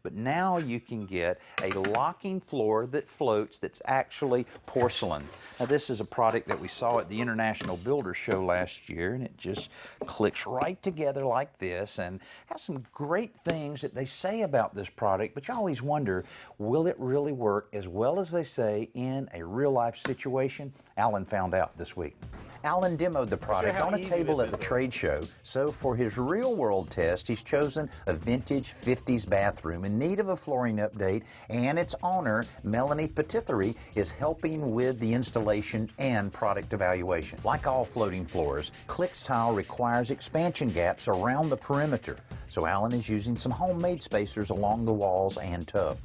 but now you can get a locking floor that floats that's actually porcelain. Now this is a product that we saw at the International Builder Show last year, and it just clicks right together like this and has some great things that they say about this product, but you always wonder, will it really work as well as they say in a real-life situation? Alan found out this week. Alan demoed the product on a table at the trade show, so for his real-world test, he's chosen a vintage 50s bathroom in need of a flooring update, and its owner, Melanie Petithary, is helping with the installation and product evaluation. Like all floating floors, Click's tile requires expansion gaps around the perimeter, so Alan is using some homemade spacers along the walls and tub.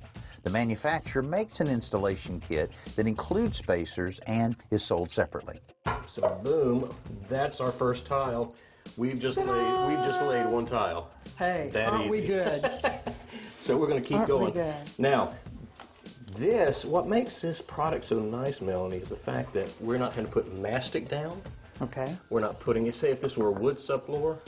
The manufacturer makes an installation kit that includes spacers and is sold separately. So boom, that's our first tile. We've just laid one tile. Hey, that aren't easy. We good? So we're going to keep aren't going. We good? Now, what makes this product so nice, Melanie, is the fact that we're not going to put mastic down. Okay. We're not putting it, say if this were a wood subfloor,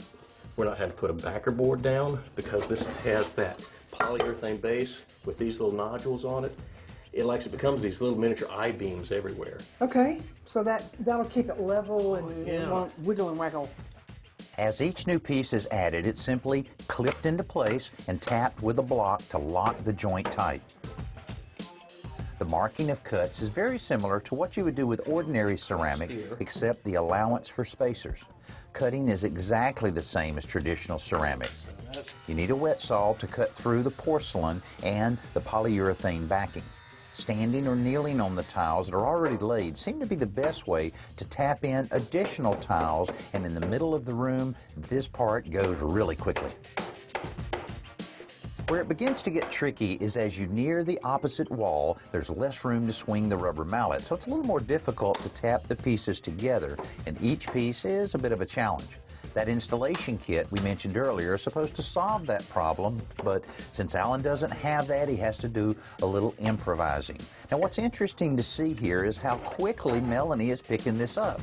we're not having to put a backer board down because this has that polyurethane base with these little nodules on it. It becomes these little miniature I-beams everywhere. Okay, so that'll keep it level and it won't wiggle and waggle. As each new piece is added, it's simply clipped into place and tapped with a block to lock the joint tight. The marking of cuts is very similar to what you would do with ordinary ceramic, except the allowance for spacers. Cutting is exactly the same as traditional ceramic. You need a wet saw to cut through the porcelain and the polyurethane backing. Standing or kneeling on the tiles that are already laid seem to be the best way to tap in additional tiles, and in the middle of the room, this part goes really quickly. Where it begins to get tricky is as you near the opposite wall, there's less room to swing the rubber mallet, so it's a little more difficult to tap the pieces together, and each piece is a bit of a challenge. That installation kit we mentioned earlier is supposed to solve that problem, but since Alan doesn't have that, he has to do a little improvising. Now what's interesting to see here is how quickly Melanie is picking this up.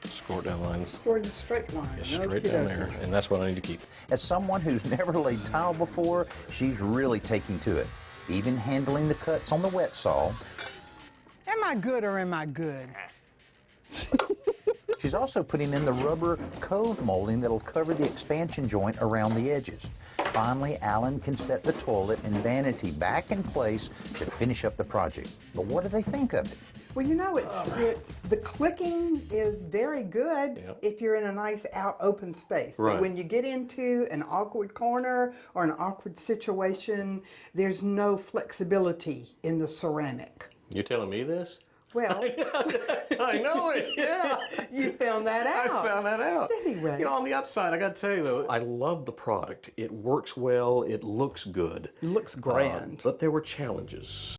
Score down lines. Score in a straight line. Yeah, straight down there, and that's what I need to keep. As someone who's never laid tile before, she's really taking to it, even handling the cuts on the wet saw. Am I good or am I good? She's also putting in the rubber cove molding that'll cover the expansion joint around the edges. Finally, Alan can set the toilet and vanity back in place to finish up the project. But what do they think of it? Well, you know, the clicking is very good if you're in a nice open space. Right. But when you get into an awkward corner or an awkward situation, there's no flexibility in the ceramic. You're telling me this? Well, I know it, yeah. You found that out. I found that out. Anyway. You know, on the upside, I got to tell you, though, I love the product. It works well. It looks good. It looks grand. But there were challenges.